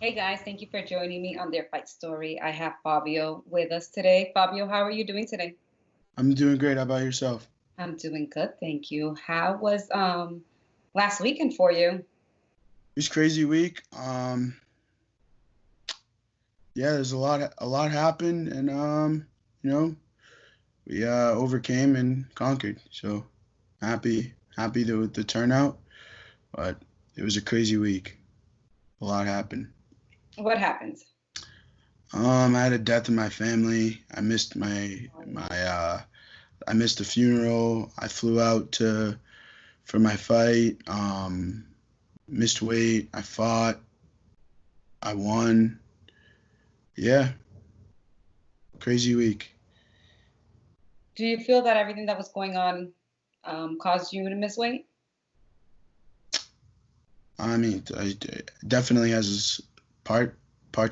Hey guys, thank you for joining me on Their Fight Story. I have Fabio with us today. Fabio, how are you doing today? I'm doing great. How about yourself? I'm doing good, thank you. How was last weekend for you? It was crazy week. Yeah, there's a lot happened, and you know, we overcame and conquered. So happy with the turnout, but it was a crazy week. A lot happened. What happened? I had a death in my family. I missed the funeral. I flew out to for my fight. Missed weight. I fought. I won. Yeah, crazy week. Do you feel that everything that was going on caused you to miss weight? I mean, it definitely has its part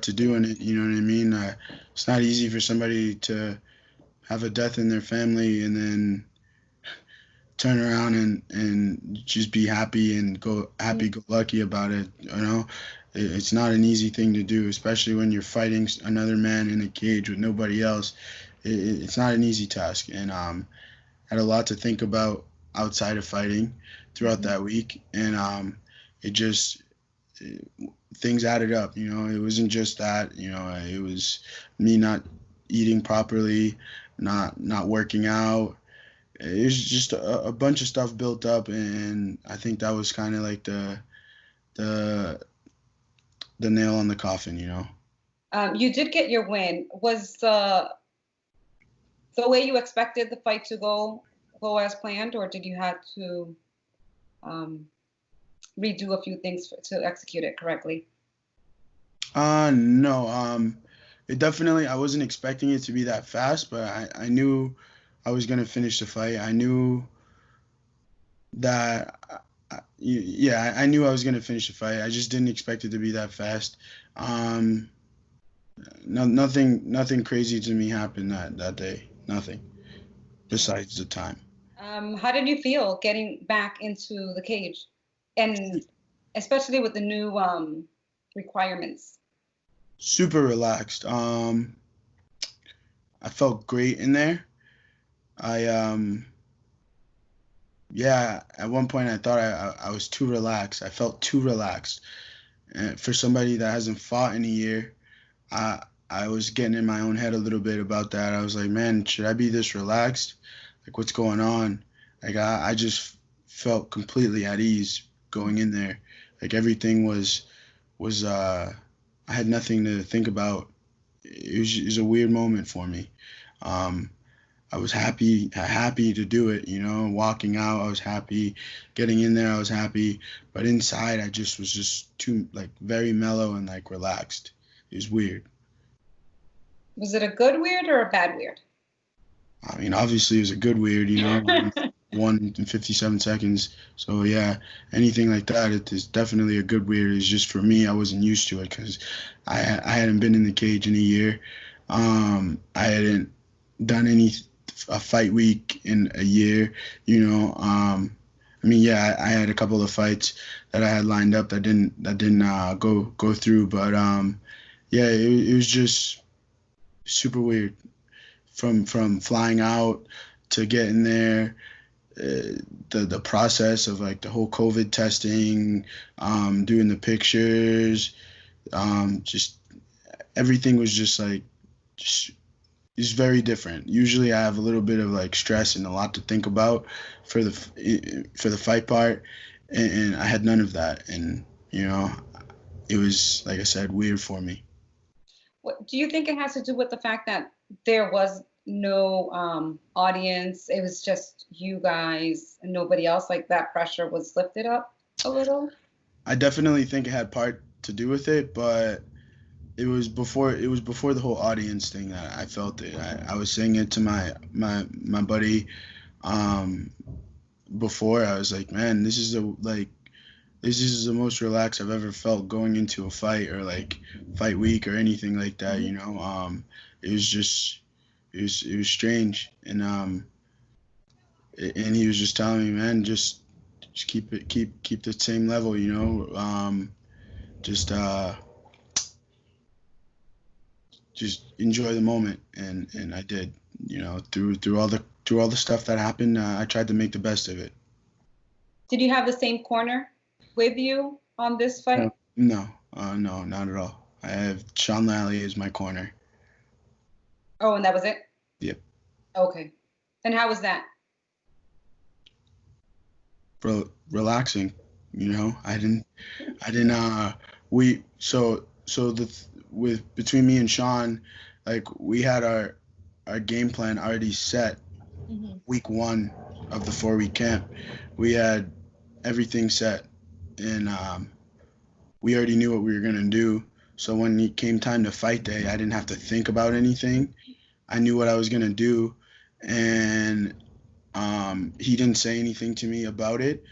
to do in it. You know what I mean? It's not easy for somebody to have a death in their family and then turn around and just be happy and go happy go lucky about it. It's not an easy thing to do, especially when you're fighting another man in a cage with nobody else. It's not an easy task, and had a lot to think about outside of fighting throughout Mhm. that week, and it just things added up. It wasn't just that. It was me not eating properly, not working out. It was just a bunch of stuff built up, and I think that was kind of like the the nail on the coffin. You did get your win. Was the way you expected the fight to go as planned, or did you have to um, redo a few things to execute it correctly? No. It definitely. I wasn't expecting it to be that fast, but I knew I was gonna finish the fight. I knew that yeah, I knew I was gonna finish the fight. I just didn't expect it to be that fast. Um, nothing crazy to me happened that day. Nothing besides the time. How did you feel getting back into the cage, and especially with the new requirements? Super relaxed. I felt great in there. I Yeah. At one point, I thought I was too relaxed. I felt too relaxed. And for somebody that hasn't fought in a year, I I was getting in my own head a little bit about that. I was like, man, should I be this relaxed? Like, what's going on? Like, I just felt completely at ease going in there. Like everything was I had nothing to think about. It was a weird moment for me. Um, I was happy to do it. Walking out, I was happy. Getting in there, I was happy. But inside, I just was just too like very mellow and like relaxed. It was weird. Was it a good weird or a bad weird? I mean, obviously, it was a good weird. One in 57 seconds. So yeah, anything like that, it is definitely a good weird. It's just for me, I wasn't used to it because I hadn't been in the cage in a year. I hadn't done any a fight week in a year. I mean, yeah, I had a couple of fights that I had lined up that didn't go through, but yeah, it was just super weird from flying out to getting there, the process of like the whole COVID testing, doing the pictures, just everything was just like just is very different. Usually, I have a little bit of like stress and a lot to think about for the fight part, and I had none of that, and it was like I said, weird for me. What do you think it has to do with the fact that there was no audience? It was just you guys and nobody else. Like that pressure was lifted up a little. I definitely think it had part to do with it, but it was before the whole audience thing that I felt it. I was saying it to my buddy um before. I was like, man, this is the most relaxed I've ever felt going into a fight or like fight week or anything like that. Mhm. It was just it was strange, and he was just telling me, man, just keep the same level. Just just enjoy the moment, and I did. You know, through all the stuff that happened, I tried to make the best of it. Did you have the same corner with you on this fight? No, no, not at all. I have Sean Lally as my corner. Oh, and that was it? Yep. Okay. And how was that? Relaxing, you know. I didn't we so with between me and Sean, like we had our game plan already set. Week 1 of the 4-week camp, we had everything set, and we already knew what we were gonna do. So when it came time to fight day, I didn't have to think about anything. I knew what I was gonna do, and he didn't say anything to me about it.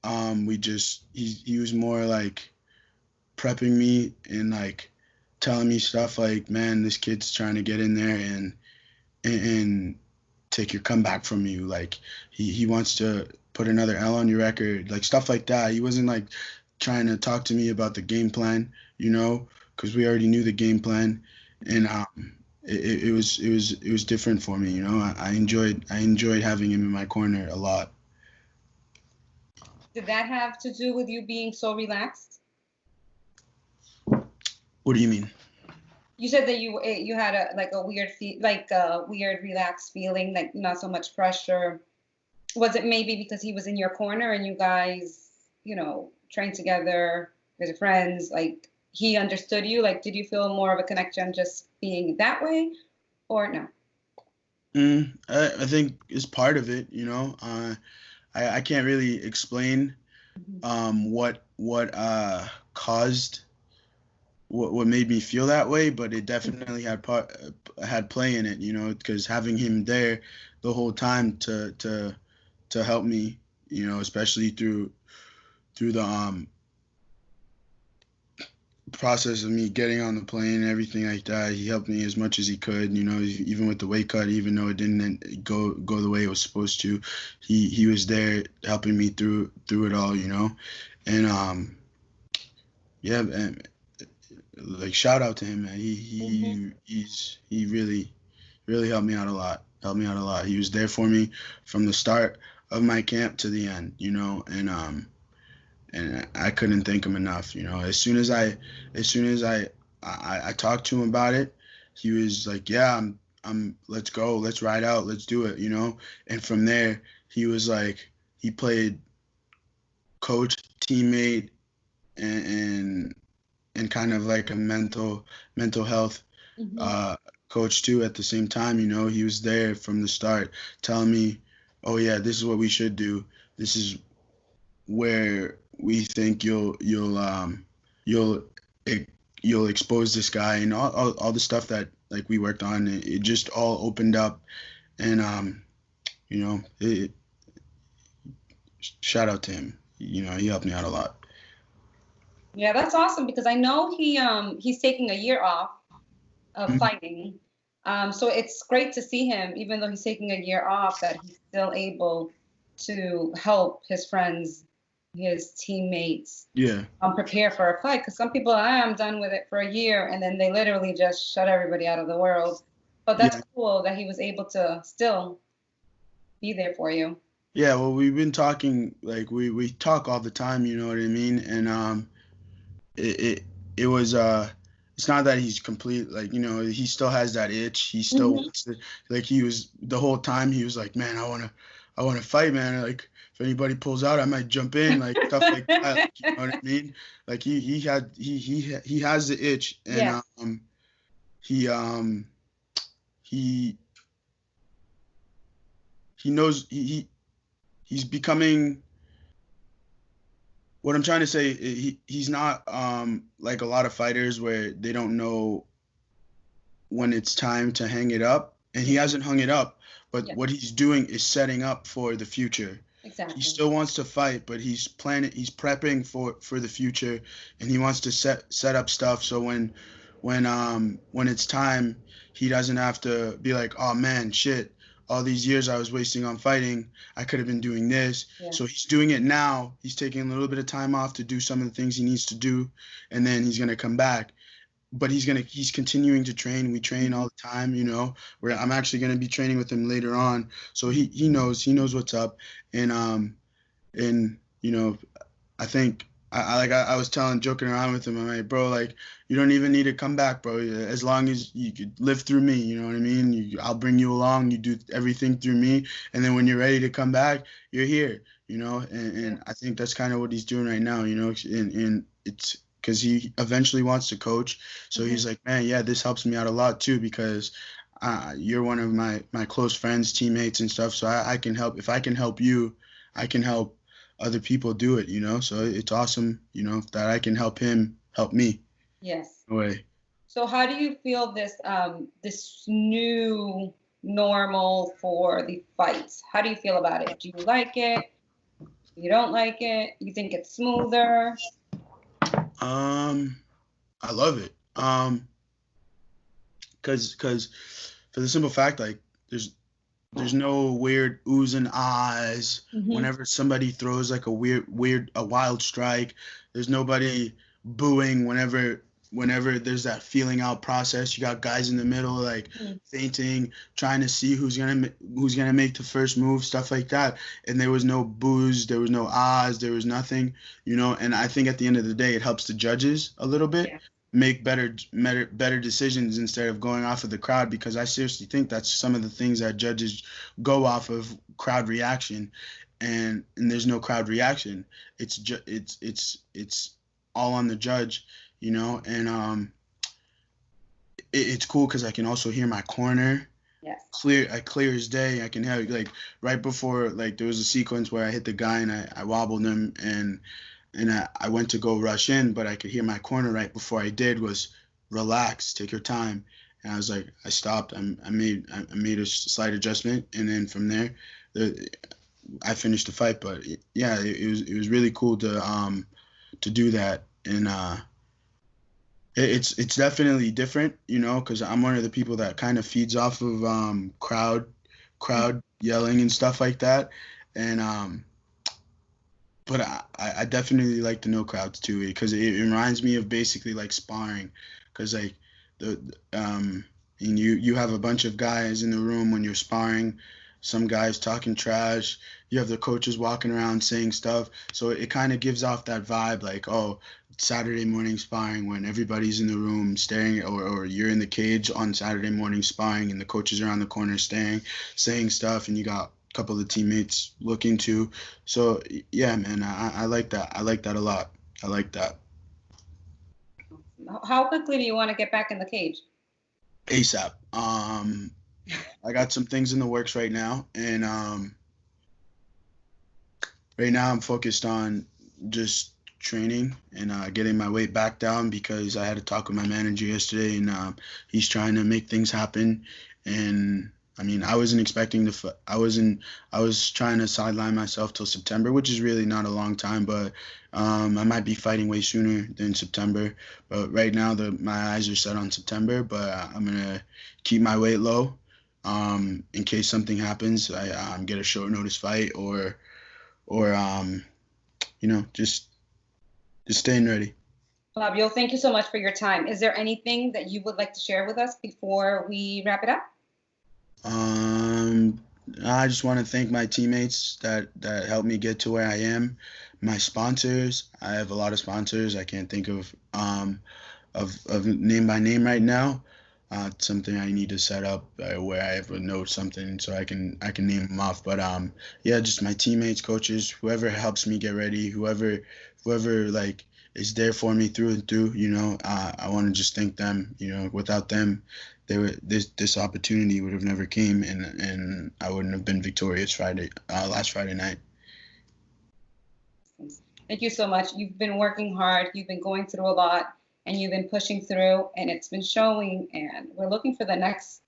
He was more like prepping me and like telling me stuff like, man, this kid's trying to get in there and take your comeback from you. Like he wants to put another L on your record, like stuff like that. He wasn't like trying to talk to me about the game plan, you know, because we already knew the game plan, and it was different for me, you know. I enjoyed having him in my corner a lot. Did that have to do with you being so relaxed? What do you mean? You said that you had a weird relaxed feeling, like not so much pressure. Was it maybe because he was in your corner and you guys, you know, trained together as friends? Like he understood you? Like, did you feel more of a connection just being that way, or no? I think it's part of it, you know. I can't really explain what caused what made me feel that way, but it definitely had play in it, you know, because having him there the whole time to help me, you know, especially through the process of me getting on the plane and everything like that. He helped me as much as he could, you know, even with the weight cut, even though it didn't go the way it was supposed to. He was there helping me through it all, you know. And yeah, and like shout out to him, man. He really helped me out a lot. He was there for me from the start of my camp to the end, you know. And I couldn't thank him enough. You know, as soon as I talked to him about it, he was like, "Yeah, let's go, let's ride out, let's do it." You know, and from there, he was like, he played coach, teammate, and kind of like a mental health coach too at the same time. You know, he was there from the start, telling me, "Oh yeah, this is what we should do. This is where we think you'll expose this guy," and all the stuff that like we worked on. It just all opened up, and you know, shout out to him. You know, he helped me out a lot. Yeah, that's awesome because I know he's taking a year off of fighting. So it's great to see him, even though he's taking a year off, that he's still able to help his friends, his teammates, Yeah. prepare for a fight. Because some people, I'm done with it for a year, and then they literally just shut everybody out of the world. But that's cool that he was able to still be there for you. Yeah, well, we've been talking, like we talk all the time, you know what I mean? And it was it's not that he's complete, like, you know, he still has that itch. He still wants to, like, he was the whole time he was like, "Man, I want to fight, man. Like if anybody pulls out, I might jump in," like stuff like that. Like, you know what I mean? Like he has the itch, and he knows he's becoming, what I'm trying to say, he's not like a lot of fighters where they don't know when it's time to hang it up, and he hasn't hung it up, but what he's doing is setting up for the future. Exactly. He still wants to fight, but he's prepping for the future, and he wants to set up stuff so when it's time, he doesn't have to be like, "Oh man, shit, all these years I was wasting on fighting, I could have been doing this." So he's doing it now. He's taking a little bit of time off to do some of the things he needs to do, and then he's going to come back but he's continuing to train. We train all the time, where I'm actually gonna be training with him later on. So he knows what's up. And I think I was joking around with him. I'm like, bro, like you don't even need to come back, bro. As long as you could live through me, you know what I mean? I'll bring you along. You do everything through me, and then when you're ready to come back, you're here, And I think that's kind of what he's doing right now, And it's because he eventually wants to coach. So he's like, man, yeah, this helps me out a lot too because you're one of my close friends, teammates, and stuff. So I can help. If I can help you, I can help other people do it, So it's awesome, that I can help him help me. Yes. Way. So how do you feel this new normal for the fights? How do you feel about it? Do you like it? You don't like it? You think it's smoother? I love it. Cause for the simple fact, like there's no weird oohs and ahs whenever somebody throws like a wild strike. There's nobody booing whenever there's that feeling out process. You got guys in the middle like fainting, trying to see who's gonna make the first move, stuff like that. And there was no boos, there was no ahs, there was nothing, And I think at the end of the day, it helps the judges a little bit. Yeah. Make better decisions instead of going off of the crowd, because I seriously think that's some of the things that judges go off of, crowd reaction, and there's no crowd reaction. It's all on the judge, and it's cool because I can also hear my corner. Yes. Clear as day. I can hear, like, right before, like, there was a sequence where I hit the guy and I wobbled him, and I went to go rush in, but I could hear my corner right before I did was, relax, take your time. And I was like, I stopped. I made a slight adjustment, and then from there, I finished the fight. But yeah, it was really cool to do that, and it's definitely different, because I'm one of the people that kind of feeds off of crowd yelling and stuff like that, and but I definitely like the no crowds too, because it reminds me of basically like sparring, because like and you have a bunch of guys in the room when you're sparring, some guys talking trash, you have the coaches walking around saying stuff, so it kind of gives off that vibe like, oh, Saturday morning sparring when everybody's in the room staring, or you're in the cage on Saturday morning sparring and the coaches are on the corner staring, saying stuff, and you got couple of teammates looking to. So yeah, man, I like that. I like that a lot. I like that. How quickly do you want to get back in the cage? ASAP. I got some things in the works right now, and right now I'm focused on just training and getting my weight back down, because I had a talk with my manager yesterday, and he's trying to make things happen. And I mean, I wasn't expecting to. I was trying to sideline myself till September, which is really not a long time, but I might be fighting way sooner than September. But right now, my eyes are set on September. But I'm gonna keep my weight low, in case something happens. I get a short notice fight, or just staying ready. Fabio, thank you so much for your time. Is there anything that you would like to share with us before we wrap it up? I just want to thank my teammates that helped me get to where I am. My sponsors, I have a lot of sponsors. I can't think of name by name right now. It's something I need to set up where I have a note something so I can name them off. But yeah, just my teammates, coaches, whoever helps me get ready, whoever like is there for me through and through. I want to just thank them. Without them, this opportunity would have never came, and I wouldn't have been victorious last Friday night. Thank you so much. You've been working hard. You've been going through a lot, and you've been pushing through, and it's been showing. And we're looking for the next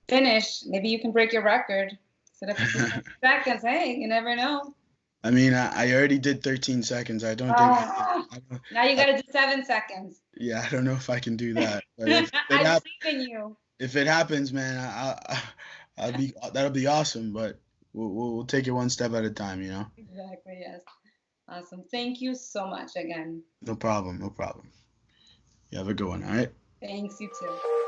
finish. Maybe you can break your record. Instead of seconds. Hey, you never know. I mean, I already did 13 seconds. I don't think. Now you got to do 7 seconds. Yeah, I don't know if I can do that. But I believe in you. If it happens, man, that'll be awesome. But we'll take it one step at a time, Exactly. Yes. Awesome. Thank you so much again. No problem. You have a good one. All right. Thanks, you too.